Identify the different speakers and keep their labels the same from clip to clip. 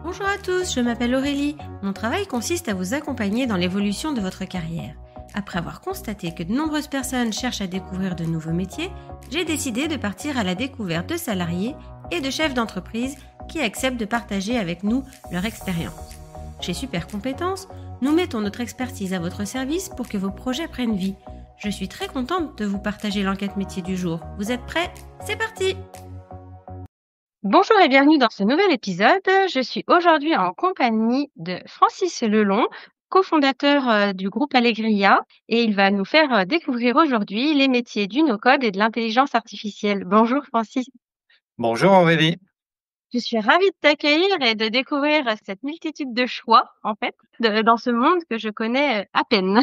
Speaker 1: Bonjour à tous, je m'appelle Aurélie. Mon travail consiste à vous accompagner dans l'évolution de votre carrière. Après avoir constaté que de nombreuses personnes cherchent à découvrir de nouveaux métiers, j'ai décidé de partir à la découverte de salariés et de chefs d'entreprise qui acceptent de partager avec nous leur expérience. Chez Super Compétences, nous mettons notre expertise à votre service pour que vos projets prennent vie. Je suis très contente de vous partager l'enquête métier du jour. Vous êtes prêts ? C'est parti ! Bonjour et bienvenue dans ce nouvel épisode. Je suis aujourd'hui en compagnie de Francis Lelon, cofondateur du groupe Allegria, et il va nous faire découvrir aujourd'hui les métiers du no-code et de l'intelligence artificielle. Bonjour Francis.
Speaker 2: Bonjour Aurélie.
Speaker 1: Je suis ravie de t'accueillir et de découvrir cette multitude de choix, en fait, dans ce monde que je connais à peine.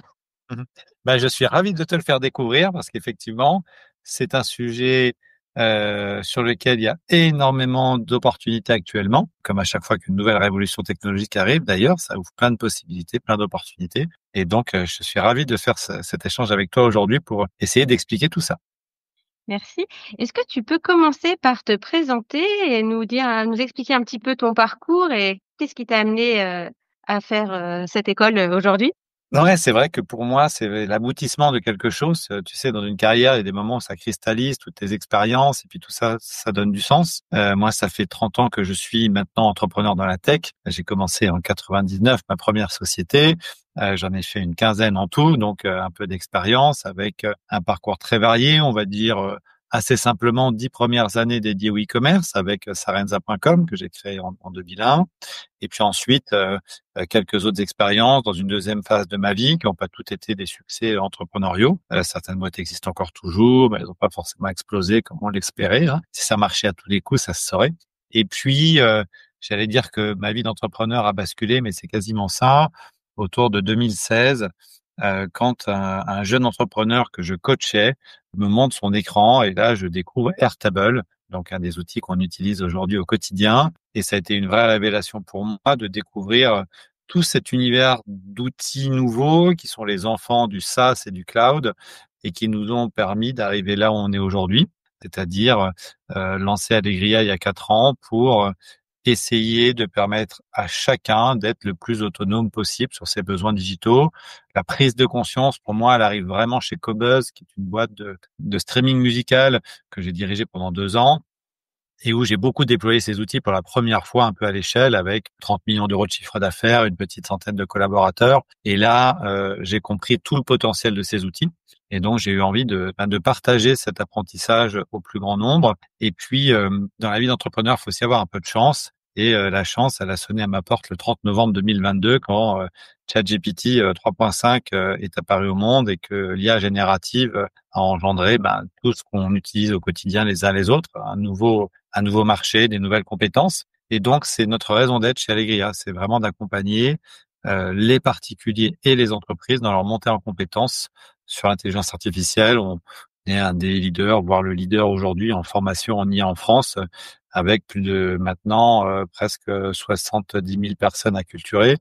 Speaker 2: Je suis ravi de te le faire découvrir parce qu'effectivement, c'est un sujet sur lequel il y a énormément d'opportunités actuellement, comme à chaque fois qu'une nouvelle révolution technologique arrive. D'ailleurs, ça ouvre plein de possibilités, plein d'opportunités. Et donc, je suis ravi de faire cet échange avec toi aujourd'hui pour essayer d'expliquer tout ça.
Speaker 1: Merci. Est-ce que tu peux commencer par te présenter et nous expliquer un petit peu ton parcours et qu'est-ce qui t'a amené à faire cette école aujourd'hui?
Speaker 2: Ouais, c'est vrai que pour moi, c'est l'aboutissement de quelque chose. Tu sais, dans une carrière, il y a des moments où ça cristallise toutes tes expériences et puis tout ça, ça donne du sens. Moi, ça fait 30 ans que je suis maintenant entrepreneur dans la tech. J'ai commencé en 99, ma première société. J'en ai fait une quinzaine en tout, donc un peu d'expérience avec un parcours très varié, on va dire assez simplement 10 premières années dédiées au e-commerce avec Sarenza.com que j'ai créé en 2001. Et puis ensuite, quelques autres expériences dans une deuxième phase de ma vie qui n'ont pas toutes été des succès entrepreneuriaux. Certaines boîtes existent encore toujours, mais elles n'ont pas forcément explosé comme on l'espérait. Hein. Si ça marchait à tous les coups, ça se saurait. Et puis, j'allais dire que ma vie d'entrepreneur a basculé, mais c'est quasiment ça, autour de 2016, quand un jeune entrepreneur que je coachais me montre son écran et là, je découvre Airtable, donc un des outils qu'on utilise aujourd'hui au quotidien. Et ça a été une vraie révélation pour moi de découvrir tout cet univers d'outils nouveaux qui sont les enfants du SaaS et du cloud et qui nous ont permis d'arriver là où on est aujourd'hui, c'est-à-dire lancer Allegria il y a 4 ans pour essayer de permettre à chacun d'être le plus autonome possible sur ses besoins digitaux. La prise de conscience, pour moi, elle arrive vraiment chez Qobuz, qui est une boîte de streaming musical que j'ai dirigée pendant 2 ans et où j'ai beaucoup déployé ces outils pour la première fois un peu à l'échelle avec 30 millions d'euros de chiffre d'affaires, une petite centaine de collaborateurs. Et là, j'ai compris tout le potentiel de ces outils. Et donc, j'ai eu envie de partager cet apprentissage au plus grand nombre. Et puis, dans la vie d'entrepreneur, il faut aussi avoir un peu de chance. Et la chance, elle a sonné à ma porte le 30 novembre 2022 quand ChatGPT 3.5 est apparu au monde et que l'IA générative a engendré tout ce qu'on utilise au quotidien les uns les autres, un nouveau marché, des nouvelles compétences. Et donc, c'est notre raison d'être chez Allegria. C'est vraiment d'accompagner les particuliers et les entreprises dans leur montée en compétences sur l'intelligence artificielle. On est un des leaders, voire le leader aujourd'hui en formation en IA en France, avec plus de maintenant presque 70 000 personnes acculturées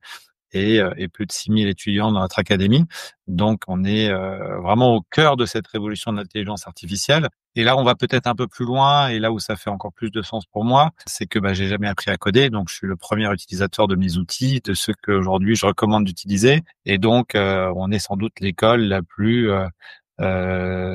Speaker 2: et plus de 6 000 étudiants dans notre académie. Donc, on est vraiment au cœur de cette révolution de l'intelligence artificielle. Et là, on va peut-être un peu plus loin. Et là où ça fait encore plus de sens pour moi, c'est que j'ai jamais appris à coder. Donc, je suis le premier utilisateur de mes outils, de ceux qu'aujourd'hui je recommande d'utiliser. Et donc, on est sans doute l'école la plus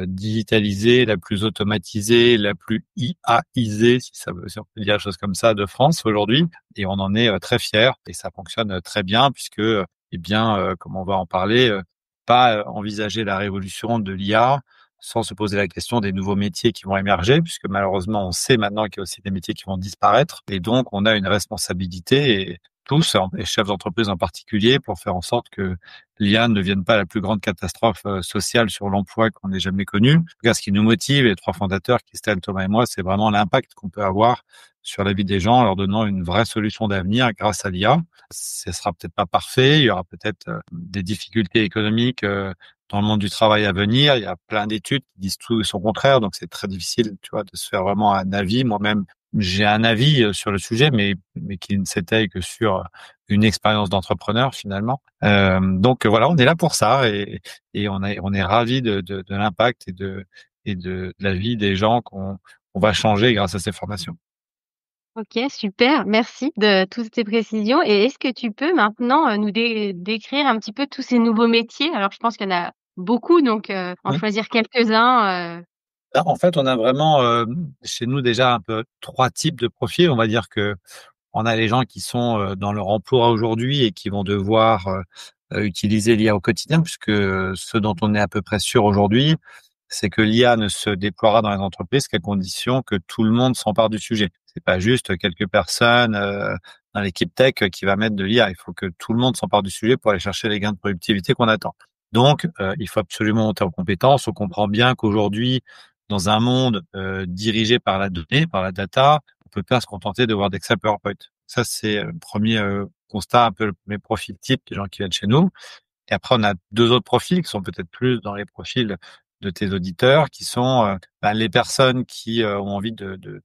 Speaker 2: digitalisée, la plus automatisée, la plus IAisée, si on peut dire des choses comme ça, de France aujourd'hui. Et on en est très fiers et ça fonctionne très bien puisque, comme on va en parler, pas envisager la révolution de l'IA sans se poser la question des nouveaux métiers qui vont émerger, puisque malheureusement, on sait maintenant qu'il y a aussi des métiers qui vont disparaître. Et donc, on a une responsabilité, et tous, et chefs d'entreprise en particulier, pour faire en sorte que l'IA ne devienne pas la plus grande catastrophe sociale sur l'emploi qu'on ait jamais connue. En tout cas, ce qui nous motive, les 3 fondateurs, Christelle, Thomas et moi, c'est vraiment l'impact qu'on peut avoir sur la vie des gens en leur donnant une vraie solution d'avenir grâce à l'IA. Ce sera peut-être pas parfait, il y aura peut-être des difficultés économiques dans le monde du travail à venir. Il y a plein d'études qui disent tout et son contraire, donc c'est très difficile, tu vois, de se faire vraiment un avis. Moi-même, j'ai un avis sur le sujet, mais qui ne s'étaye que sur une expérience d'entrepreneur finalement. Donc voilà, on est là pour ça et on est ravis de l'impact et de la vie des gens qu'on va changer grâce à ces formations.
Speaker 1: OK, super, merci de toutes ces précisions et est-ce que tu peux maintenant, nous décrire un petit peu tous ces nouveaux métiers? Alors je pense qu'il y en a beaucoup donc en
Speaker 2: Oui.
Speaker 1: choisir quelques-uns.
Speaker 2: Là, en fait, on a vraiment, chez nous déjà un peu 3 types de profils. On va dire que on a les gens qui sont, dans leur emploi aujourd'hui et qui vont devoir, utiliser l'IA au quotidien puisque, ce dont on est à peu près sûr aujourd'hui, c'est que l'IA ne se déploiera dans les entreprises qu'à condition que tout le monde s'empare du sujet. C'est pas juste quelques personnes, dans l'équipe tech qui va mettre de l'IA. Il faut que tout le monde s'empare du sujet pour aller chercher les gains de productivité qu'on attend. Donc, il faut absolument monter en compétences. On comprend bien qu'aujourd'hui, dans un monde, dirigé par la donnée, par la data, on peut pas se contenter de voir d'Excel PowerPoint. Ça, c'est le premier constat, un peu le premier profil type des gens qui viennent chez nous. Et après, on a 2 autres profils qui sont peut-être plus dans les profils de tes auditeurs, qui sont les personnes qui ont envie de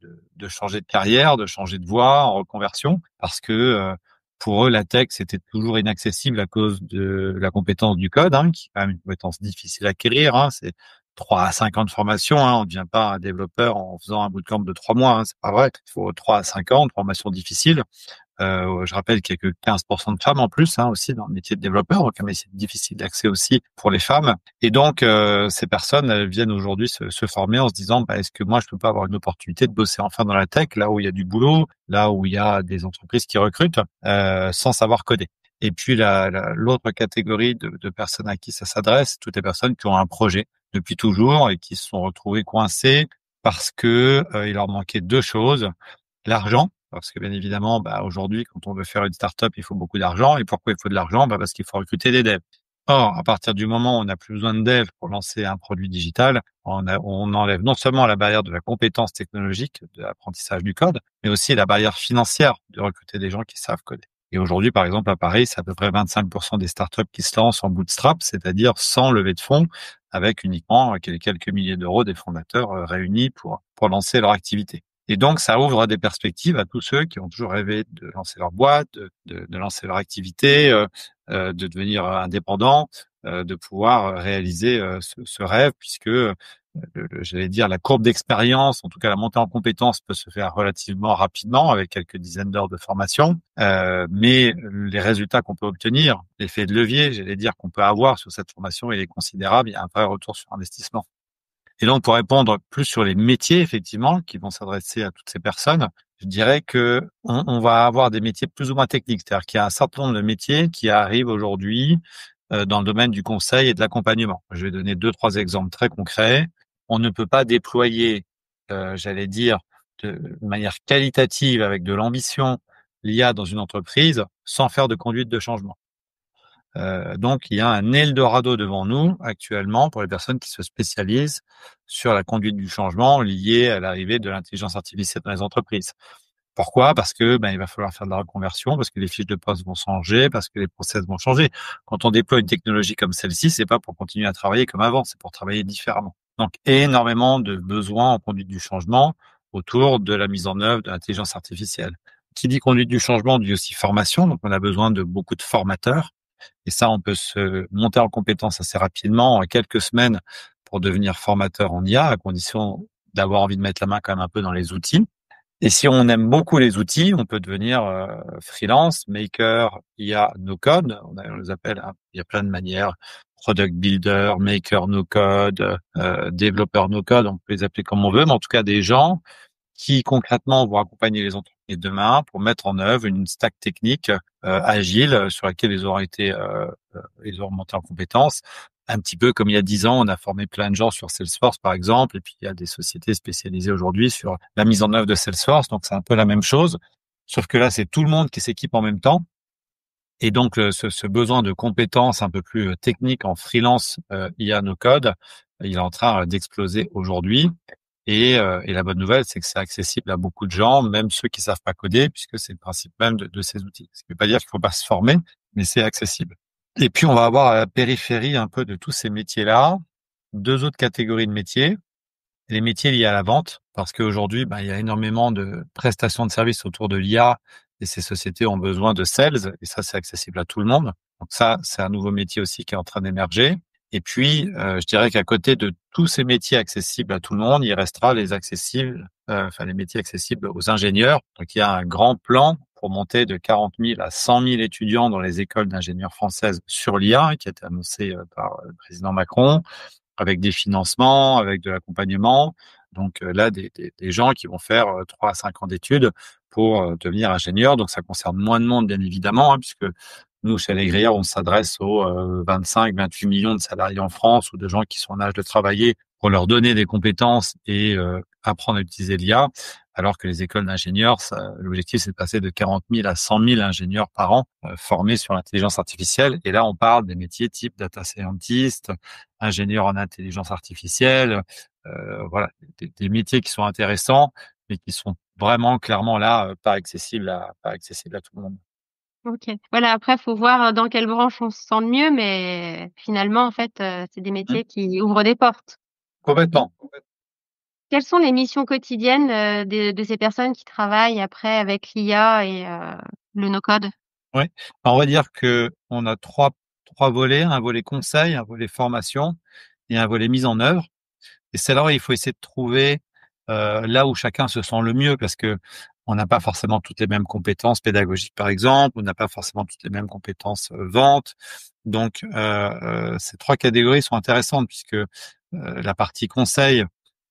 Speaker 2: changer de carrière, de changer de voie en reconversion, parce que pour eux, la tech, c'était toujours inaccessible à cause de la compétence du code, qui est quand même une compétence difficile à acquérir. C'est 3 à 5 ans de formation. On ne devient pas un développeur en faisant un bootcamp de 3 mois. C'est pas vrai. Il faut 3 à 5 ans de formation difficile. Je rappelle qu'il y a que 15% de femmes en plus aussi dans le métier de développeur, donc un métier difficile d'accès aussi pour les femmes. Et donc ces personnes elles viennent aujourd'hui se former en se disant est-ce que moi je peux pas avoir une opportunité de bosser enfin dans la tech, là où il y a du boulot, là où il y a des entreprises qui recrutent sans savoir coder. Et puis l'autre catégorie de personnes à qui ça s'adresse, toutes les personnes qui ont un projet depuis toujours et qui se sont retrouvées coincées parce que il leur manquait 2 choses. L'argent, parce que bien évidemment, aujourd'hui, quand on veut faire une start-up, il faut beaucoup d'argent. Et pourquoi il faut de l'argent? Parce qu'il faut recruter des devs. Or, à partir du moment où on n'a plus besoin de devs pour lancer un produit digital, on enlève non seulement la barrière de la compétence technologique, de l'apprentissage du code, mais aussi la barrière financière de recruter des gens qui savent coder. Et aujourd'hui, par exemple, à Paris, c'est à peu près 25% des startups qui se lancent en bootstrap, c'est-à-dire sans levée de fonds, avec uniquement quelques milliers d'euros des fondateurs réunis pour lancer leur activité. Et donc, ça ouvre des perspectives à tous ceux qui ont toujours rêvé de lancer leur boîte, de lancer leur activité, de devenir indépendant, de pouvoir réaliser ce rêve, puisque j'allais dire la courbe d'expérience, en tout cas la montée en compétences, peut se faire relativement rapidement avec quelques dizaines d'heures de formation, mais les résultats qu'on peut obtenir, l'effet de levier, j'allais dire qu'on peut avoir sur cette formation, il est considérable. Il y a un vrai retour sur investissement. Et donc, pour répondre plus sur les métiers, effectivement, qui vont s'adresser à toutes ces personnes, je dirais que on va avoir des métiers plus ou moins techniques. C'est-à-dire qu'il y a un certain nombre de métiers qui arrivent aujourd'hui dans le domaine du conseil et de l'accompagnement. Je vais donner 2, 3 exemples très concrets. On ne peut pas déployer, j'allais dire, de manière qualitative, avec de l'ambition, l'IA dans une entreprise sans faire de conduite de changement. Donc, il y a un Eldorado devant nous actuellement pour les personnes qui se spécialisent sur la conduite du changement lié à l'arrivée de l'intelligence artificielle dans les entreprises. Pourquoi? Parce que il va falloir faire de la reconversion, parce que les fiches de poste vont changer, parce que les process vont changer. Quand on déploie une technologie comme celle-ci, c'est pas pour continuer à travailler comme avant, c'est pour travailler différemment. Donc, énormément de besoins en conduite du changement autour de la mise en œuvre de l'intelligence artificielle. Qui dit conduite du changement dit aussi formation. Donc, on a besoin de beaucoup de formateurs. Et ça, on peut se monter en compétence assez rapidement, en quelques semaines, pour devenir formateur en IA, à condition d'avoir envie de mettre la main quand même un peu dans les outils. Et si on aime beaucoup les outils, on peut devenir freelance, maker, IA, no code. On les appelle, il y a plein de manières. Product builder, maker, no code, développeur, no code. On peut les appeler comme on veut, mais en tout cas des gens qui concrètement vont accompagner les entreprises demain pour mettre en œuvre une stack technique agile sur laquelle ils auront monté en compétences. Un petit peu comme il y a 10 ans, on a formé plein de gens sur Salesforce, par exemple, et puis il y a des sociétés spécialisées aujourd'hui sur la mise en œuvre de Salesforce. Donc, c'est un peu la même chose, sauf que là, c'est tout le monde qui s'équipe en même temps. Et donc, ce besoin de compétences un peu plus techniques en freelance IA no code, il est en train d'exploser aujourd'hui. Et la bonne nouvelle, c'est que c'est accessible à beaucoup de gens, même ceux qui savent pas coder, puisque c'est le principe même de ces outils. Ce qui ne veut pas dire qu'il faut pas se former, mais c'est accessible. Et puis, on va avoir à la périphérie un peu de tous ces métiers-là, 2 autres catégories de métiers. Les métiers liés à la vente, parce qu'aujourd'hui, il y a énormément de prestations de services autour de l'IA et ces sociétés ont besoin de sales et ça, c'est accessible à tout le monde. Donc ça, c'est un nouveau métier aussi qui est en train d'émerger. Et puis, je dirais qu'à côté de tous ces métiers accessibles à tout le monde, il restera les métiers accessibles aux ingénieurs. Donc, il y a un grand plan pour monter de 40 000 à 100 000 étudiants dans les écoles d'ingénieurs françaises sur l'IA, qui a été annoncé par le président Macron, avec des financements, avec de l'accompagnement. Donc là, des gens qui vont faire 3 à 5 ans d'études pour devenir ingénieurs. Donc ça concerne moins de monde, bien évidemment, puisque nous, chez Allegria, on s'adresse aux 25-28 millions de salariés en France ou de gens qui sont en âge de travailler pour leur donner des compétences et apprendre à utiliser l'IA. Alors que les écoles d'ingénieurs, l'objectif, c'est de passer de 40 000 à 100 000 ingénieurs par an formés sur l'intelligence artificielle. Et là, on parle des métiers type data scientist, ingénieur en intelligence artificielle, voilà, des métiers qui sont intéressants, mais qui sont vraiment clairement là, pas accessibles à tout le monde.
Speaker 1: OK. Voilà, après, faut voir dans quelle branche on se sent le mieux, mais finalement, en fait, c'est des
Speaker 2: Mmh.
Speaker 1: métiers qui ouvrent des portes.
Speaker 2: Complètement.
Speaker 1: Quelles sont les missions quotidiennes, de ces personnes qui travaillent après avec l'IA et le no-code?
Speaker 2: Oui. On va dire que on a trois volets, un volet conseil, un volet formation et un volet mise en œuvre. Et c'est là où il faut essayer de trouver là où chacun se sent le mieux, parce que on n'a pas forcément toutes les mêmes compétences pédagogiques, par exemple, on n'a pas forcément toutes les mêmes compétences vente. Donc, ces trois catégories sont intéressantes, puisque la partie conseil,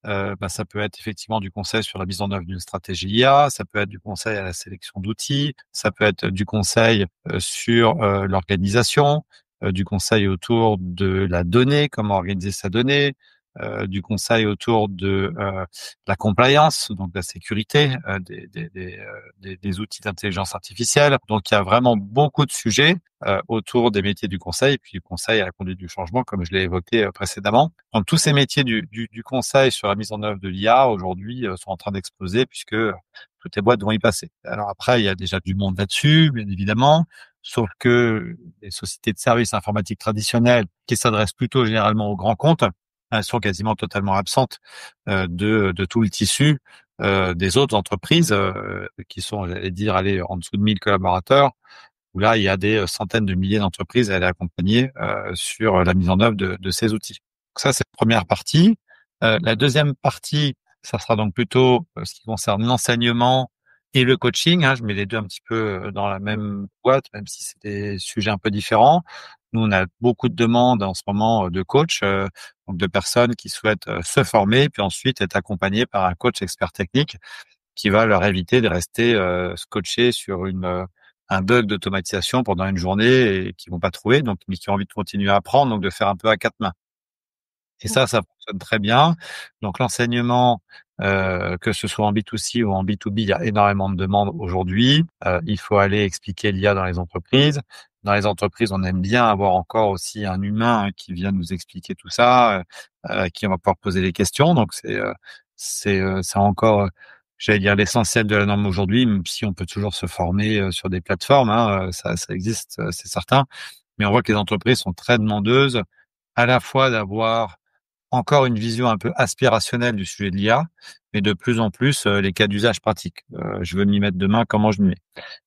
Speaker 2: ça peut être effectivement du conseil sur la mise en œuvre d'une stratégie IA, ça peut être du conseil à la sélection d'outils, ça peut être du conseil sur l'organisation, du conseil autour de la donnée, comment organiser sa donnée, du conseil autour de la compliance, donc la sécurité des outils d'intelligence artificielle. Donc, il y a vraiment beaucoup de sujets autour des métiers du conseil, et puis du conseil à la conduite du changement, comme je l'ai évoqué précédemment. Donc, tous ces métiers du conseil sur la mise en œuvre de l'IA, aujourd'hui, sont en train d'exploser, puisque toutes les boîtes vont y passer. Alors après, il y a déjà du monde là-dessus, bien évidemment, sauf que les sociétés de services informatiques traditionnelles, qui s'adressent plutôt généralement aux grands comptes, elles sont quasiment totalement absentes de tout le tissu des autres entreprises qui sont, j'allais dire, en dessous de 1000 collaborateurs, où là, il y a des centaines de milliers d'entreprises à aller accompagner sur la mise en œuvre de ces outils. Donc ça, c'est la première partie. La deuxième partie, ça sera donc plutôt ce qui concerne l'enseignement et le coaching. Je mets les deux un petit peu dans la même boîte, même si c'est des sujets un peu différents. Nous, on a beaucoup de demandes en ce moment de coachs, donc de personnes qui souhaitent se former, puis ensuite être accompagnées par un coach expert technique qui va leur éviter de rester scotchés sur un bug d'automatisation pendant une journée et qui vont pas trouver, donc mais qui ont envie de continuer à apprendre, donc de faire un peu à quatre mains. Et ça fonctionne très bien. Donc l'enseignement, que ce soit en B2C ou en B2B, il y a énormément de demandes aujourd'hui. Il faut aller expliquer l'IA dans les entreprises. Dans les entreprises, on aime bien avoir encore aussi un humain qui vient nous expliquer tout ça, qui on va pouvoir poser les questions. Donc c'est encore, j'allais dire, l'essentiel de la norme aujourd'hui, même si on peut toujours se former sur des plateformes, ça existe, c'est certain. Mais on voit que les entreprises sont très demandeuses à la fois d'avoir encore une vision un peu aspirationnelle du sujet de l'IA, mais de plus en plus les cas d'usage pratiques. Je veux m'y mettre demain, comment je m'y mets?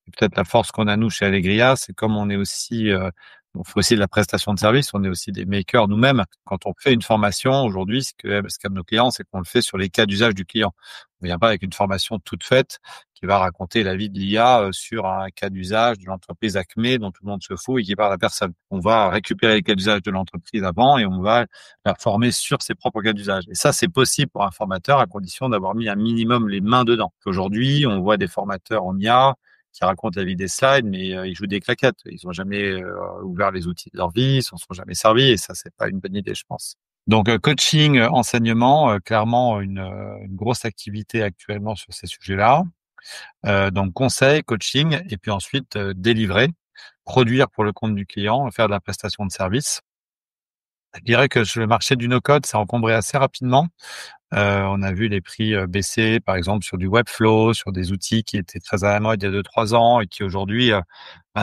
Speaker 2: Et peut-être la force qu'on a nous chez Allegria, c'est comme on est aussi, on fait aussi de la prestation de service, on est aussi des makers nous-mêmes. Quand on fait une formation aujourd'hui, ce qu'aiment nos clients, c'est qu'on le fait sur les cas d'usage du client. On vient pas avec une formation toute faite qui va raconter la vie de l'IA sur un cas d'usage de l'entreprise Acme dont tout le monde se fout et qui parle à personne. On va récupérer les cas d'usage de l'entreprise avant et on va la former sur ses propres cas d'usage. Et ça, c'est possible pour un formateur à condition d'avoir mis un minimum les mains dedans. Aujourd'hui, on voit des formateurs en IA qui racontent la vie des slides, mais ils jouent des claquettes. Ils n'ont jamais ouvert les outils de leur vie, ils s'en sont jamais servis, et ça, c'est pas une bonne idée, je pense. Donc, coaching, enseignement, clairement une grosse activité actuellement sur ces sujets-là. Donc, conseil, coaching, et puis ensuite délivrer, produire pour le compte du client, faire de la prestation de service. Je dirais que sur le marché du no-code, s'est encombré assez rapidement. On a vu les prix baisser, par exemple, sur du Webflow, sur des outils qui étaient très à la mode il y a 2-3 ans et qui aujourd'hui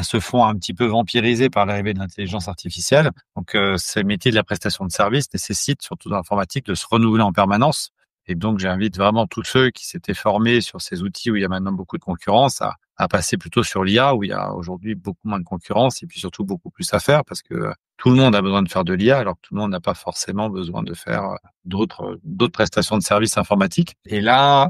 Speaker 2: se font un petit peu vampiriser par l'arrivée de l'intelligence artificielle. Donc, ces métiers de la prestation de service nécessitent, surtout dans l'informatique, de se renouveler en permanence. Et donc, j'invite vraiment tous ceux qui s'étaient formés sur ces outils où il y a maintenant beaucoup de concurrence à passer plutôt sur l'IA où il y a aujourd'hui beaucoup moins de concurrence et puis surtout beaucoup plus à faire parce que tout le monde a besoin de faire de l'IA alors que tout le monde n'a pas forcément besoin de faire d'autres prestations de services informatiques. Et là,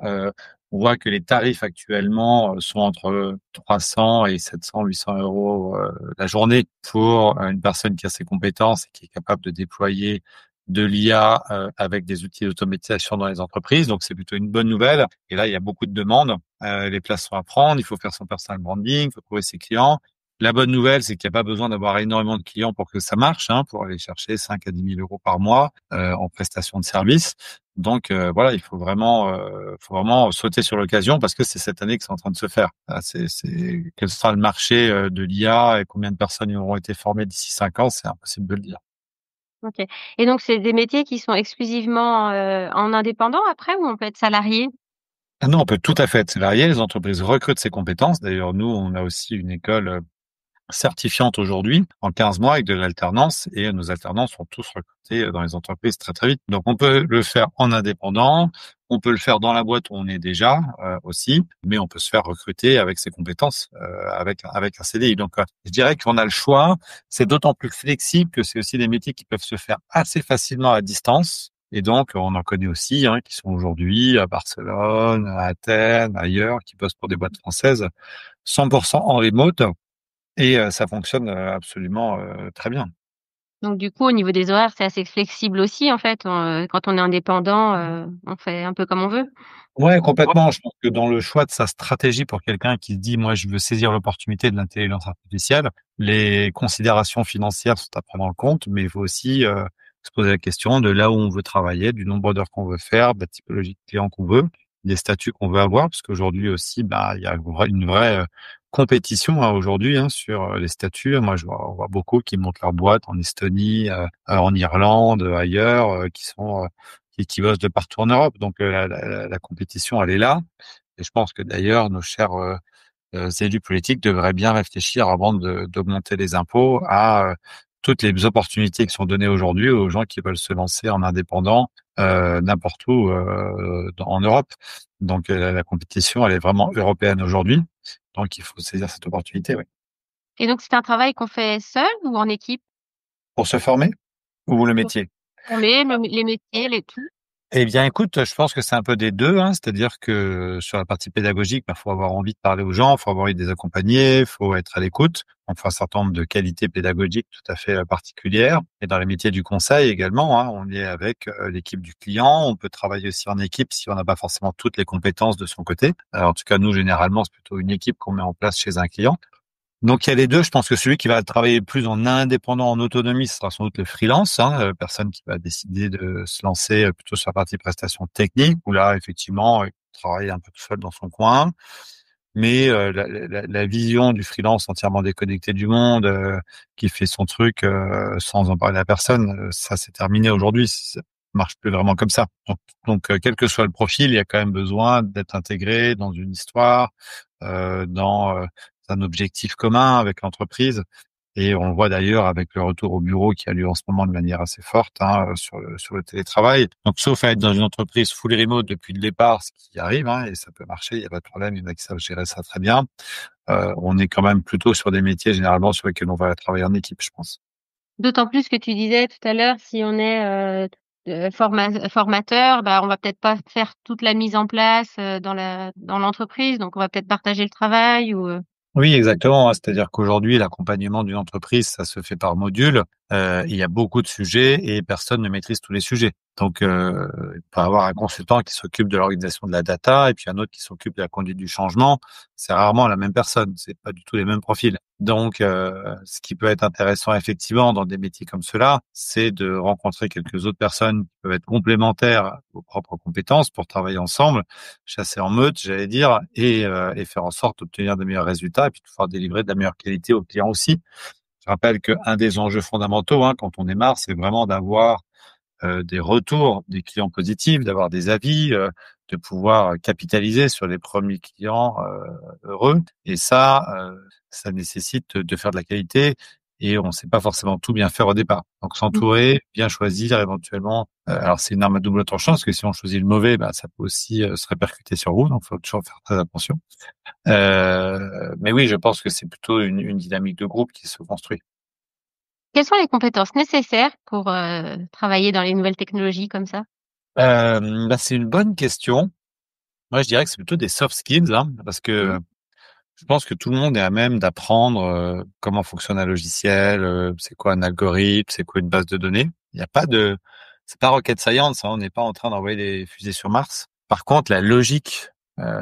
Speaker 2: on voit que les tarifs actuellement sont entre 300 et 700, 800 euros la journée pour une personne qui a ses compétences et qui est capable de déployer de l'IA avec des outils d'automatisation dans les entreprises. Donc, c'est plutôt une bonne nouvelle. Et là, il y a beaucoup de demandes. Les places sont à prendre. Il faut faire son personal branding, il faut trouver ses clients. La bonne nouvelle, c'est qu'il n'y a pas besoin d'avoir énormément de clients pour que ça marche, pour aller chercher 5 à 10 000 euros par mois en prestation de service. Donc voilà, il faut vraiment sauter sur l'occasion parce que c'est cette année que c'est en train de se faire. Quel sera le marché de l'IA et combien de personnes y auront été formées d'ici 5 ans, c'est impossible de le dire.
Speaker 1: OK. Et donc c'est des métiers qui sont exclusivement, en indépendant après ou on peut être salarié?
Speaker 2: Ah non, on peut tout à fait être salarié. Les entreprises recrutent ces compétences. D'ailleurs, nous, on a aussi une école certifiante aujourd'hui en 15 mois avec de l'alternance et nos alternants sont tous recrutés dans les entreprises très très vite. Donc on peut le faire en indépendant, on peut le faire dans la boîte où on est déjà aussi, mais on peut se faire recruter avec ses compétences avec un CDI. Donc je dirais qu'on a le choix. C'est d'autant plus flexible que c'est aussi des métiers qui peuvent se faire assez facilement à distance. Et donc, on en connaît aussi qui sont aujourd'hui à Barcelone, à Athènes, ailleurs, qui bossent pour des boîtes françaises 100% en remote. Et ça fonctionne absolument très bien.
Speaker 1: Donc du coup, au niveau des horaires, c'est assez flexible aussi en fait, quand on est indépendant, on fait un peu comme on veut?
Speaker 2: Ouais, complètement. Je pense que dans le choix de sa stratégie pour quelqu'un qui se dit: «Moi, je veux saisir l'opportunité de l'intelligence artificielle», les considérations financières sont à prendre en compte, mais il faut aussi se poser la question de là où on veut travailler, du nombre d'heures qu'on veut faire, de la typologie de clients qu'on veut, des statuts qu'on veut avoir. Parce qu'aujourd'hui aussi, bah, il y a une vraie compétition aujourd'hui sur les statuts. Moi, on voit beaucoup qui montent leur boîte en Estonie, en Irlande, ailleurs, qui sont qui bossent de partout en Europe. Donc la compétition, elle est là. Et je pense que d'ailleurs, nos chers élus politiques devraient bien réfléchir avant d'augmenter les impôts à toutes les opportunités qui sont données aujourd'hui aux gens qui veulent se lancer en indépendant n'importe où en Europe. Donc la compétition, elle est vraiment européenne aujourd'hui. Donc il faut saisir cette opportunité, oui.
Speaker 1: Et donc c'est un travail qu'on fait seul ou en équipe?
Speaker 2: Pour se former ou le
Speaker 1: Pour
Speaker 2: métier?
Speaker 1: former, les métiers, les tout?
Speaker 2: Eh bien, écoute, je pense que c'est un peu des 2, c'est-à-dire que sur la partie pédagogique, bah, faut avoir envie de parler aux gens, faut avoir envie de les accompagner, faut être à l'écoute. On fait un certain nombre de qualités pédagogiques tout à fait particulières. Et dans les métiers du conseil également, on est avec l'équipe du client. On peut travailler aussi en équipe si on n'a pas forcément toutes les compétences de son côté. En tout cas, nous, généralement, c'est plutôt une équipe qu'on met en place chez un client. Donc il y a les deux. Je pense que celui qui va travailler plus en indépendant, en autonomie, ce sera sans doute le freelance, personne qui va décider de se lancer plutôt sur la partie prestation technique, où là effectivement il travaille un peu tout seul dans son coin. Mais la vision du freelance entièrement déconnecté du monde, qui fait son truc sans en parler à personne, ça c'est terminé aujourd'hui. Ça marche plus vraiment comme ça. Donc quel que soit le profil, il y a quand même besoin d'être intégré dans une histoire, dans un objectif commun avec l'entreprise. Et on le voit d'ailleurs avec le retour au bureau qui a lieu en ce moment de manière assez forte sur le télétravail. Donc, sauf à être dans une entreprise full remote depuis le départ, ce qui arrive, et ça peut marcher, il n'y a pas de problème, il y en a qui savent gérer ça très bien. On est quand même plutôt sur des métiers généralement sur lesquels on va travailler en équipe, je pense.
Speaker 1: D'autant plus que tu disais tout à l'heure, si on est, formateur, bah, on va peut-être pas faire toute la mise en place, dans l'entreprise, donc on va peut-être partager le travail ou.
Speaker 2: Oui, exactement. C'est-à-dire qu'aujourd'hui, l'accompagnement d'une entreprise, ça se fait par module. Il y a beaucoup de sujets et personne ne maîtrise tous les sujets. Donc, il peut y avoir un consultant qui s'occupe de l'organisation de la data et puis un autre qui s'occupe de la conduite du changement. C'est rarement la même personne. C'est pas du tout les mêmes profils. Donc, ce qui peut être intéressant effectivement dans des métiers comme cela, c'est de rencontrer quelques autres personnes qui peuvent être complémentaires à vos propres compétences pour travailler ensemble, chasser en meute, j'allais dire, et faire en sorte d'obtenir de meilleurs résultats et puis de pouvoir délivrer de la meilleure qualité aux clients aussi. Je rappelle qu'un des enjeux fondamentaux, quand on démarre, c'est vraiment d'avoir des retours des clients positifs, d'avoir des avis, de pouvoir capitaliser sur les premiers clients heureux. Et ça nécessite de faire de la qualité et on sait pas forcément tout bien faire au départ. Donc s'entourer, bien choisir éventuellement. Alors c'est une arme à double tranchant parce que si on choisit le mauvais, bah, ça peut aussi se répercuter sur vous. Donc faut toujours faire très attention. Mais oui, je pense que c'est plutôt une dynamique de groupe qui se construit.
Speaker 1: Quelles sont les compétences nécessaires pour, travailler dans les nouvelles technologies comme ça?
Speaker 2: Bah, c'est une bonne question. Moi, je dirais que c'est plutôt des soft skills, hein, parce
Speaker 1: Mmh.
Speaker 2: que je pense que tout le monde est à même d'apprendre comment fonctionne un logiciel, c'est quoi un algorithme, c'est quoi une base de données. Il n'y a pas de, c'est pas rocket science, hein, on n'est pas en train d'envoyer des fusées sur Mars. Par contre, la logique,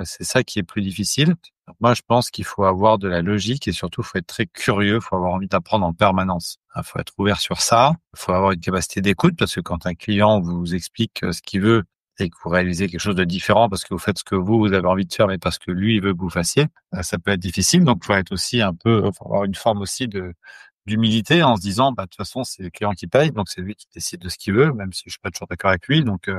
Speaker 2: c'est ça qui est plus difficile. Donc moi, je pense qu'il faut avoir de la logique et surtout, il faut être très curieux, il faut avoir envie d'apprendre en permanence. Il faut être ouvert sur ça. Il faut avoir une capacité d'écoute parce que quand un client vous explique ce qu'il veut et que vous réalisez quelque chose de différent parce que vous faites ce que vous avez envie de faire, mais parce que lui, il veut que vous fassiez, ça peut être difficile. Donc, il faut être aussi un peu, faut avoir une forme aussi de d'humilité en se disant, bah, de toute façon, c'est le client qui paye, donc c'est lui qui décide de ce qu'il veut, même si je suis pas toujours d'accord avec lui. Donc,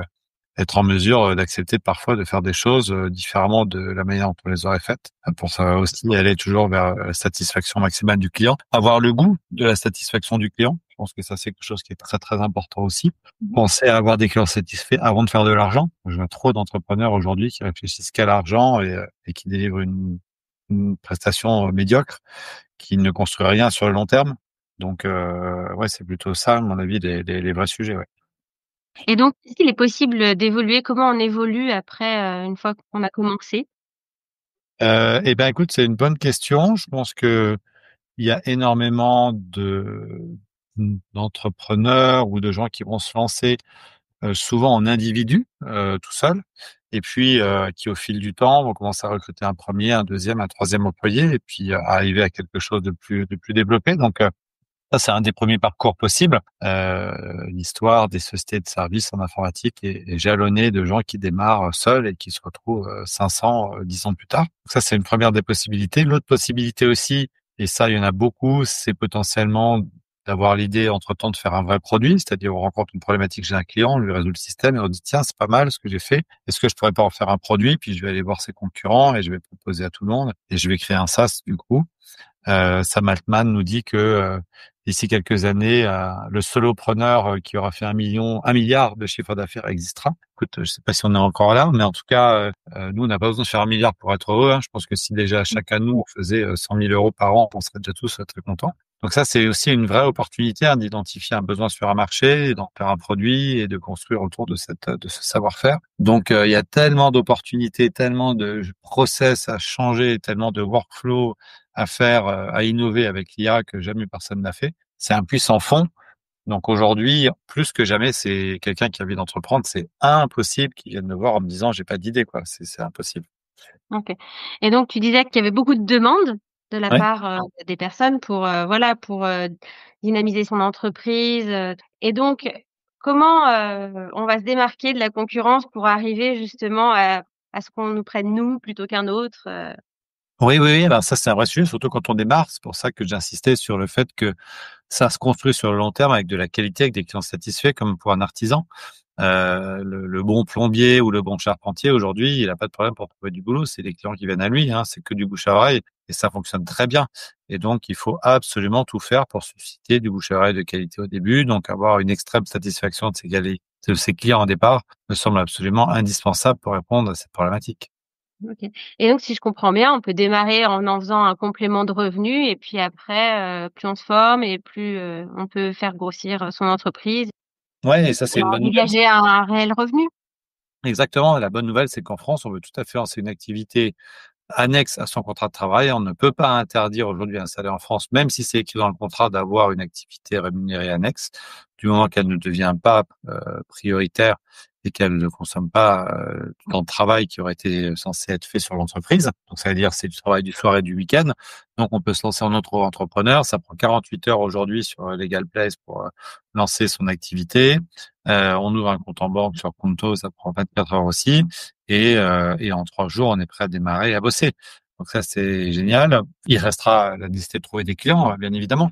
Speaker 2: être en mesure d'accepter parfois de faire des choses différemment de la manière dont on les aurait faites, pour ça aussi aller toujours vers la satisfaction maximale du client, avoir le goût de la satisfaction du client. Je pense que ça, c'est quelque chose qui est très, très important aussi. Penser à avoir des clients satisfaits avant de faire de l'argent. Je vois trop d'entrepreneurs aujourd'hui qui réfléchissent qu'à l'argent et qui délivrent une prestation médiocre, qui ne construit rien sur le long terme. Donc, ouais, c'est plutôt ça, à mon avis, les vrais sujets, ouais.
Speaker 1: Et donc, est-ce qu'il est possible d'évoluer? Comment on évolue après, une fois qu'on a commencé?
Speaker 2: Eh ben, écoute, c'est une bonne question. Je pense que il y a énormément d'entrepreneurs ou de gens qui vont se lancer souvent en individu, tout seul, et puis qui au fil du temps vont commencer à recruter un premier, un deuxième, un troisième employé, et puis arriver à quelque chose de plus développé. Donc ça, c'est un des premiers parcours possibles. L'histoire des sociétés de services en informatique est jalonnée de gens qui démarrent seuls et qui se retrouvent 500, 10 ans plus tard. Donc ça, c'est une première des possibilités. L'autre possibilité aussi, et ça, il y en a beaucoup, c'est potentiellement d'avoir l'idée entre-temps de faire un vrai produit, c'est-à-dire on rencontre une problématique chez un client, on lui résout le système et on dit tiens, c'est pas mal ce que j'ai fait, est-ce que je pourrais pas en faire un produit? Puis je vais aller voir ses concurrents et je vais proposer à tout le monde et je vais créer un SaaS du coup. Sam Altman nous dit que d'ici quelques années, le solopreneur qui aura fait 1 milliard de chiffre d'affaires existera. Écoute, je sais pas si on est encore là, mais en tout cas, nous, on n'a pas besoin de faire 1 milliard pour être heureux, hein. Je pense que si déjà chacun de nous on faisait 100 000 euros par an, on serait déjà tous très contents. Donc ça, c'est aussi une vraie opportunité hein, d'identifier un besoin sur un marché, d'en faire un produit et de construire autour de ce savoir-faire. Donc il y a tellement d'opportunités, tellement de process à changer, tellement de workflow à faire, à innover avec l'IA que jamais personne n'a fait. C'est un puissant fond. Donc aujourd'hui, plus que jamais, c'est quelqu'un qui a envie d'entreprendre. C'est impossible qu'il vienne me voir en me disant j'ai pas d'idée quoi. C'est impossible.
Speaker 1: OK. Et donc tu disais qu'il y avait beaucoup de demandes de la
Speaker 2: Ouais.
Speaker 1: part, des personnes pour, voilà, pour, dynamiser son entreprise, et donc comment, on va se démarquer de la concurrence pour arriver justement à ce qu'on nous prenne nous plutôt qu'un autre?
Speaker 2: Oui, oui, oui. Alors ça, c'est un vrai sujet, surtout quand on démarre. C'est pour ça que j'insistais sur le fait que ça se construit sur le long terme avec de la qualité, avec des clients satisfaits, comme pour un artisan. Le bon plombier ou le bon charpentier, aujourd'hui, il a pas de problème pour trouver du boulot. C'est les clients qui viennent à lui, hein. C'est que du bouche à oreille et ça fonctionne très bien. Et donc, il faut absolument tout faire pour susciter du bouche à oreille de qualité au début. Donc, avoir une extrême satisfaction de ses clients au départ me semble absolument indispensable pour répondre à cette problématique.
Speaker 1: OK. Et donc si je comprends bien, on peut démarrer en faisant un complément de revenu et puis après, plus on se forme et plus, on peut faire grossir, son entreprise
Speaker 2: Ouais, et ça, c'est
Speaker 1: et
Speaker 2: une
Speaker 1: en
Speaker 2: bonne nouvelle.
Speaker 1: dégager un réel revenu.
Speaker 2: Exactement. La bonne nouvelle, c'est qu'en France, on veut tout à fait lancer une activité annexe à son contrat de travail. On ne peut pas interdire aujourd'hui à un salarié en France, même si c'est écrit dans le contrat, d'avoir une activité rémunérée annexe, du moment qu'elle ne devient pas prioritaire et qu'elle ne consomme pas du temps de travail qui aurait été censé être fait sur l'entreprise. Donc, ça veut dire c'est du travail du soir et du week-end. Donc, on peut se lancer en auto-entrepreneur. Ça prend 48 heures aujourd'hui sur Legal Place pour lancer son activité. On ouvre un compte en banque sur Conto, ça prend 24 heures aussi. Et en 3 jours, on est prêt à démarrer et à bosser. Donc ça, c'est génial. Il restera la nécessité de trouver des clients, bien évidemment.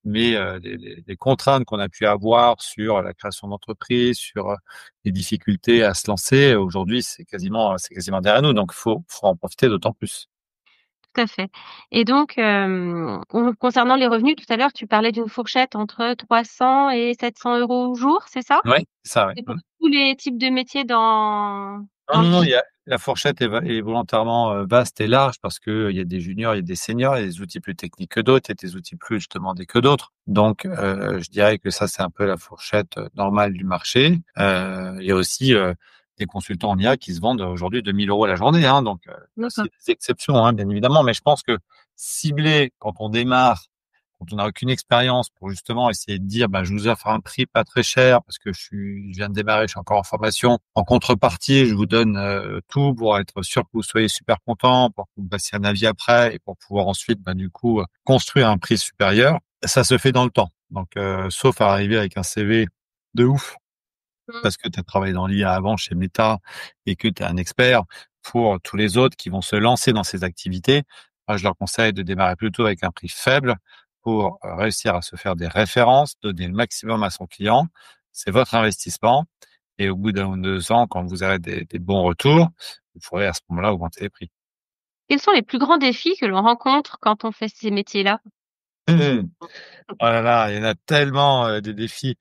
Speaker 2: Mais les contraintes qu'on a pu avoir sur la création d'entreprise, sur les difficultés à se lancer, aujourd'hui, c'est quasiment derrière nous. Donc, faut en profiter d'autant plus.
Speaker 1: tout à fait. Et donc, concernant les revenus, tout à l'heure, tu parlais d'une fourchette entre 300 et 700 euros au jour, c'est ça?
Speaker 2: Ouais, c'est ça, ouais.
Speaker 1: C'est pour tous les types de métiers
Speaker 2: Non,
Speaker 1: dans le
Speaker 2: non, non,
Speaker 1: sud?
Speaker 2: la fourchette est volontairement vaste et large parce que il y a des juniors, il y a des seniors, il y a des outils plus techniques que d'autres, il y a des outils plus demandés que d'autres. Donc, je dirais que ça, c'est un peu la fourchette normale du marché. Il y a aussi des consultants en IA qui se vendent aujourd'hui 2 000 € à la journée, hein. Donc, il y a aussi
Speaker 1: D'accord.
Speaker 2: des exceptions, hein, bien évidemment. Mais je pense que cibler quand on démarre, quand on n'a aucune expérience, pour justement essayer de dire, bah, je vous offre un prix pas très cher parce que je viens de démarrer, je suis encore en formation. En contrepartie, je vous donne tout pour être sûr que vous soyez super content, pour que vous passiez un avis après et pour pouvoir ensuite, bah, du coup, construire un prix supérieur. Ça se fait dans le temps. Donc, sauf à arriver avec un CV de ouf
Speaker 1: Mmh.
Speaker 2: parce que tu as travaillé dans l'IA avant chez Meta et que tu es un expert. Pour tous les autres qui vont se lancer dans ces activités, moi, je leur conseille de démarrer plutôt avec un prix faible pour réussir à se faire des références, donner le maximum à son client. C'est votre investissement. Et au bout d'un ou 2 ans, quand vous aurez des bons retours, vous pourrez à ce moment-là augmenter les prix.
Speaker 1: Quels sont les plus grands défis que l'on rencontre quand on fait ces métiers-là?
Speaker 2: Mmh. Oh là là, il y en a tellement des défis.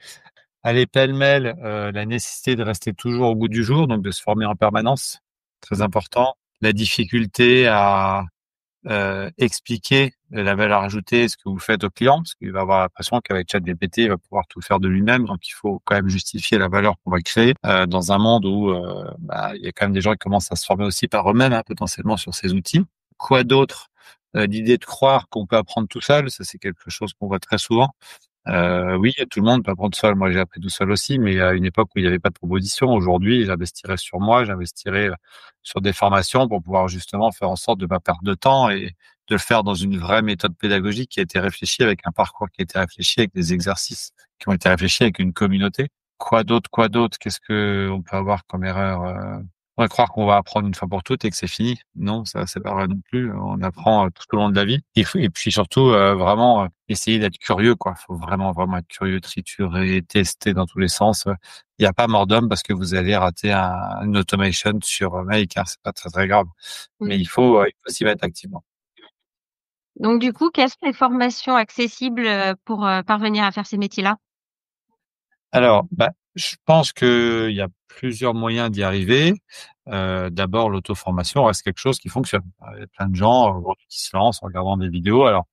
Speaker 2: Allez, pêle-mêle, la nécessité de rester toujours au goût du jour, donc de se former en permanence, très important. La difficulté à expliquer la valeur ajoutée, ce que vous faites au client, parce qu'il va avoir l'impression qu'avec ChatGPT, il va pouvoir tout faire de lui-même. Donc, il faut quand même justifier la valeur qu'on va créer dans un monde où bah, il y a quand même des gens qui commencent à se former aussi par eux-mêmes, hein, potentiellement sur ces outils. Quoi d'autre? L'idée de croire qu'on peut apprendre tout seul, ça c'est quelque chose qu'on voit très souvent. Oui, tout le monde peut apprendre tout seul. Moi, j'ai appris tout seul aussi, mais à une époque où il n'y avait pas de proposition. Aujourd'hui, j'investirais sur moi, j'investirais sur des formations pour pouvoir justement faire en sorte de pas perdre de temps et de le faire dans une vraie méthode pédagogique qui a été réfléchie avec un parcours qui a été réfléchi avec des exercices qui ont été réfléchis avec une communauté. Quoi d'autre? Quoi d'autre? Qu'est-ce que on peut avoir comme erreur? On va croire qu'on va apprendre une fois pour toutes et que c'est fini. Non, ça c'est pas vrai non plus. On apprend tout au long de la vie. Et puis surtout vraiment essayer d'être curieux, quoi. Faut vraiment vraiment être curieux, triturer, tester dans tous les sens. Il n'y a pas mort d'homme parce que vous allez rater une automation sur Make, hein, c'est pas très très grave. Mais
Speaker 1: Mmh.
Speaker 2: il faut s'y mettre activement.
Speaker 1: Donc du coup, quelles sont les formations accessibles, pour, parvenir à faire ces métiers-là?
Speaker 2: Alors, bah, je pense qu'il y a plusieurs moyens d'y arriver. D'abord, l'auto-formation reste quelque chose qui fonctionne. Il y a plein de gens aujourd'hui qui se lancent en regardant des vidéos. Alors,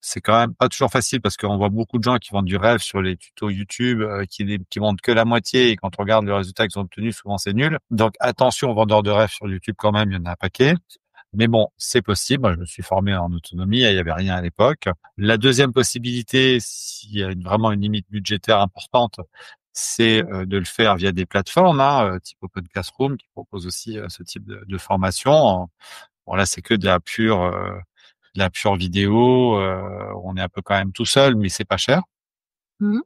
Speaker 2: c'est quand même pas toujours facile parce qu'on voit beaucoup de gens qui vendent du rêve sur les tutos YouTube, qui vendent que la moitié et quand on regarde le résultat qu'ils ont obtenu, souvent c'est nul. Donc attention aux vendeurs de rêve sur YouTube quand même, il y en a un paquet. Mais bon, c'est possible. Moi, je me suis formé en autonomie, il y avait rien à l'époque. La deuxième possibilité, s'il y a vraiment une limite budgétaire importante, c'est de le faire via des plateformes, hein, type Open Classroom, qui propose aussi ce type de formation. Bon, là, c'est que de la pure vidéo. On est un peu quand même tout seul, mais c'est pas cher.
Speaker 1: Mmh.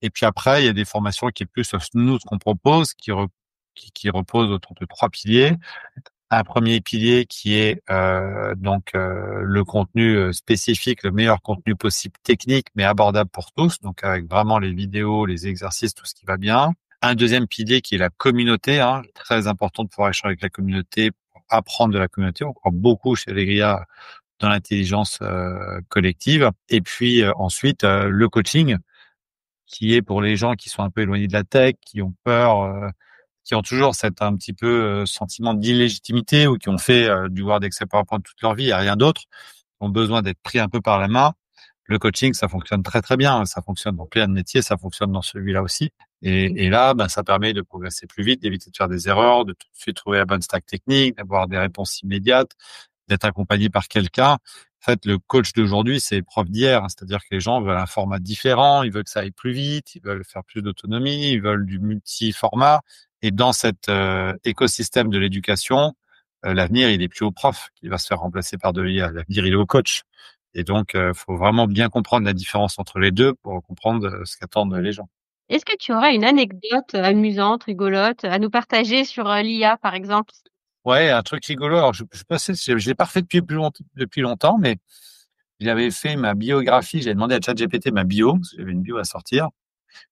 Speaker 2: Et puis après, il y a des formations qui est plus nous ce qu'on propose, qui repose autour de 3 piliers. Un premier pilier qui est le contenu spécifique, le meilleur contenu possible technique, mais abordable pour tous, donc avec vraiment les vidéos, les exercices, tout ce qui va bien. Un deuxième pilier qui est la communauté, hein, très important de pouvoir échanger avec la communauté, pour apprendre de la communauté. On croit beaucoup chez Allegria dans l'intelligence collective. Et puis ensuite, le coaching, qui est pour les gens qui sont un peu éloignés de la tech, qui ont peur, qui ont toujours cet un petit peu sentiment d'illégitimité ou qui ont fait du Word Excel PowerPoint toute leur vie et rien d'autre, ont besoin d'être pris un peu par la main. Le coaching, ça fonctionne très très bien. Ça fonctionne dans plein de métiers, ça fonctionne dans celui-là aussi. Et là, ben, ça permet de progresser plus vite, d'éviter de faire des erreurs, de tout de suite trouver la bonne stack technique, d'avoir des réponses immédiates, d'être accompagné par quelqu'un. En fait, le coach d'aujourd'hui, c'est le prof d'hier. Hein. C'est-à-dire que les gens veulent un format différent, ils veulent que ça aille plus vite, ils veulent faire plus d'autonomie, ils veulent du multi-format. Et dans cet écosystème de l'éducation, l'avenir, il est plus au prof qui va se faire remplacer par de l'IA. L'avenir, il est au coach. Et donc, faut vraiment bien comprendre la différence entre les deux pour comprendre ce qu'attendent les gens.
Speaker 1: Est-ce que tu aurais une anecdote amusante, rigolote à nous partager sur, l'IA, par exemple?
Speaker 2: Ouais, un truc rigolo. Alors, je l'ai pas refait depuis longtemps, mais j'avais fait ma biographie. J'avais demandé à ChatGPT ma bio, parce que j'avais une bio à sortir.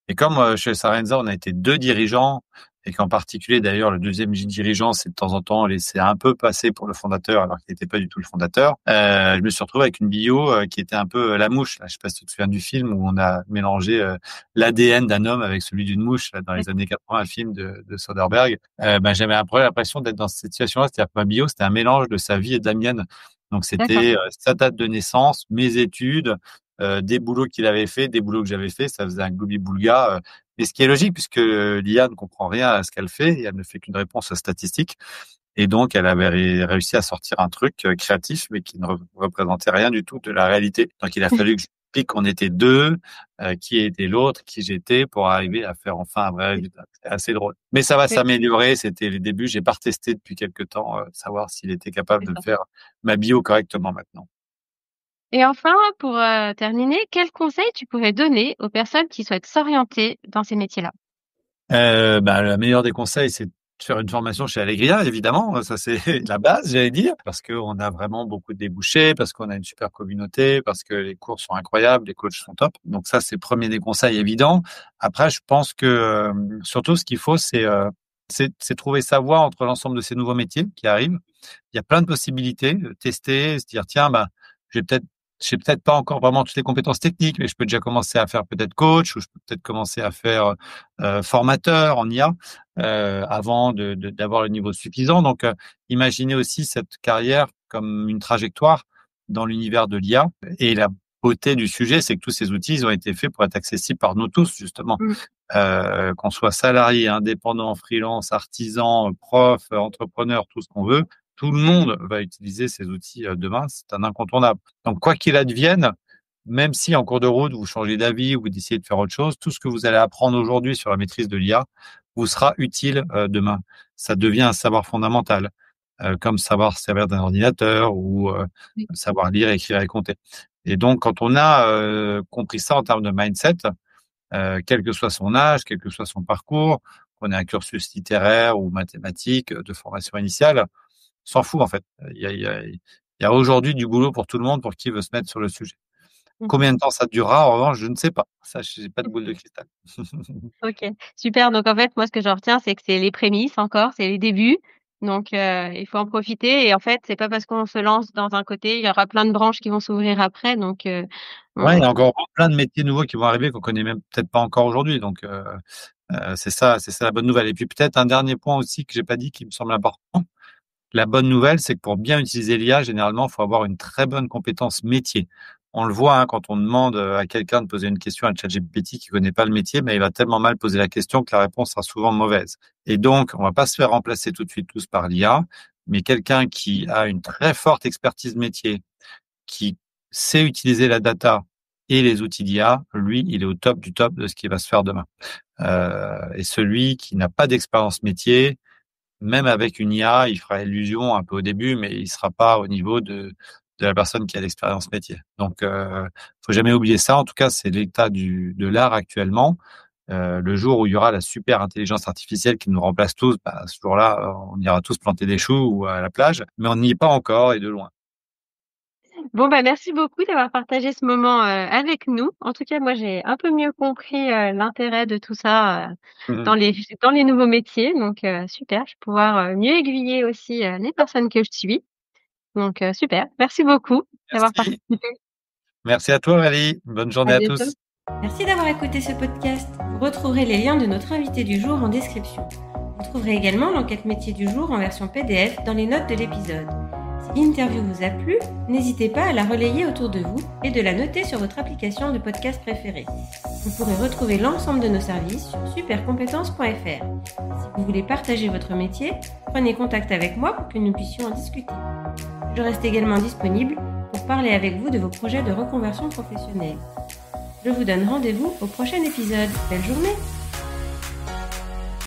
Speaker 2: Et comme chez Sarenza, on a été deux dirigeants et qu'en particulier d'ailleurs le deuxième dirigeant s'est de temps en temps laissé un peu passer pour le fondateur alors qu'il n'était pas du tout le fondateur. Je me suis retrouvé avec une bio qui était un peu la mouche. Là, je sais pas si tu te souviens du film où on a mélangé l'ADN d'un homme avec celui d'une mouche là, dans les années 80, un film de Soderbergh. J'avais un peu l'impression d'être dans cette situation-là, c'est-à-dire que ma bio c'était un mélange de sa vie et de la mienne. Donc
Speaker 1: D'accord.
Speaker 2: c'était sa date de naissance, mes études, des boulots qu'il avait fait, des boulots que j'avais fait, ça faisait un gloubi-boulga. Et ce qui est logique puisque l'IA ne comprend rien à ce qu'elle fait et elle ne fait qu'une réponse statistique. Et donc, elle avait réussi à sortir un truc créatif, mais qui ne représentait rien du tout de la réalité. Donc, il a fallu que j'explique qu'on était deux, qui était l'autre, qui j'étais, pour arriver à faire enfin un vrai résultat. C'est assez drôle. Mais ça va
Speaker 1: Oui,
Speaker 2: s'améliorer. C'était les débuts. J'ai pas retesté depuis quelques temps, savoir s'il était capable
Speaker 1: c'est
Speaker 2: de me
Speaker 1: ça.
Speaker 2: faire ma bio correctement maintenant.
Speaker 1: Et enfin, pour terminer, quels conseils tu pourrais donner aux personnes qui souhaitent s'orienter dans ces métiers-là?
Speaker 2: Le meilleur des conseils, c'est de faire une formation chez Allegria, évidemment. Ça, c'est la base, j'allais dire, parce qu'on a vraiment beaucoup de débouchés, parce qu'on a une super communauté, parce que les cours sont incroyables, les coachs sont top. Donc ça, c'est le premier des conseils évidents. Après, je pense que surtout, ce qu'il faut, c'est trouver sa voie entre l'ensemble de ces nouveaux métiers qui arrivent. Il y a plein de possibilités, tester, se dire, tiens, je vais peut-être j'ai peut-être pas encore vraiment toutes les compétences techniques, mais je peux déjà commencer à faire peut-être coach ou je peux peut-être commencer à faire formateur en IA avant d'avoir le niveau suffisant. Donc, imaginez aussi cette carrière comme une trajectoire dans l'univers de l'IA. Et la beauté du sujet, c'est que tous ces outils, ils ont été faits pour être accessibles par nous tous, justement.
Speaker 1: Mmh.
Speaker 2: Qu'on soit salarié, indépendant, freelance, artisan, prof, entrepreneur, tout ce qu'on veut, tout le monde va utiliser ces outils demain. C'est un incontournable. Donc, quoi qu'il advienne, même si en cours de route, vous changez d'avis ou vous décidez de faire autre chose, tout ce que vous allez apprendre aujourd'hui sur la maîtrise de l'IA vous sera utile demain. Ça devient un savoir fondamental, comme savoir servir d'un ordinateur ou
Speaker 1: Oui.
Speaker 2: savoir lire, écrire et compter. Et donc, quand on a compris ça en termes de mindset, quel que soit son âge, quel que soit son parcours, qu'on ait un cursus littéraire ou mathématique de formation initiale, s'en fout en fait. Il y a aujourd'hui du boulot pour tout le monde pour qui veut se mettre sur le sujet.
Speaker 1: Mmh.
Speaker 2: Combien de temps ça durera, en revanche, je ne sais pas. Ça, j'ai pas de boule de cristal.
Speaker 1: OK, super. Donc en fait, moi, ce que j'en retiens, c'est que c'est les prémices encore, c'est les débuts. Donc il faut en profiter et en fait, c'est pas parce qu'on se lance dans un côté, il y aura plein de branches qui vont s'ouvrir après donc
Speaker 2: Ouais, il
Speaker 1: on
Speaker 2: y a encore plein de métiers nouveaux qui vont arriver qu'on connaît même peut-être pas encore aujourd'hui. Donc, c'est ça la bonne nouvelle. Et puis peut-être un dernier point aussi que j'ai pas dit qui me semble important. La bonne nouvelle, c'est que pour bien utiliser l'IA, généralement, il faut avoir une très bonne compétence métier. On le voit quand on demande à quelqu'un de poser une question à ChatGPT qui connaît pas le métier, mais il va tellement mal poser la question que la réponse sera souvent mauvaise. Et donc, on va pas se faire remplacer tout de suite tous par l'IA, mais quelqu'un qui a une très forte expertise métier, qui sait utiliser la data et les outils d'IA, lui, il est au top du top de ce qui va se faire demain. Et celui qui n'a pas d'expérience métier, même avec une IA, il fera illusion un peu au début, mais il sera pas au niveau de la personne qui a l'expérience métier. Donc, faut jamais oublier ça. En tout cas, c'est l'état de l'art actuellement. Le jour où il y aura la super intelligence artificielle qui nous remplace tous, ce jour-là, on ira tous planter des choux ou à la plage, mais on n'y est pas encore et de loin.
Speaker 1: Bon, bah, merci beaucoup d'avoir partagé ce moment, avec nous. En tout cas, moi, j'ai un peu mieux compris, l'intérêt de tout ça, dans les dans les nouveaux métiers donc super. Je vais pouvoir, mieux aiguiller aussi, les personnes que je suis donc super. Merci beaucoup d'avoir
Speaker 2: Merci.
Speaker 1: participé.
Speaker 2: Merci à toi, Aurélie. Bonne
Speaker 1: À
Speaker 2: journée à
Speaker 1: bientôt.
Speaker 2: tous.
Speaker 1: Merci d'avoir écouté ce podcast. Vous retrouverez les liens de notre invité du jour en description. Vous trouverez également l'enquête métier du jour en version PDF dans les notes de l'épisode. Si l'interview vous a plu, n'hésitez pas à la relayer autour de vous et de la noter sur votre application de podcast préférée. Vous pourrez retrouver l'ensemble de nos services sur supercompétences.fr. Si vous voulez partager votre métier, prenez contact avec moi pour que nous puissions en discuter. Je reste également disponible pour parler avec vous de vos projets de reconversion professionnelle. Je vous donne rendez-vous au prochain épisode. Belle journée!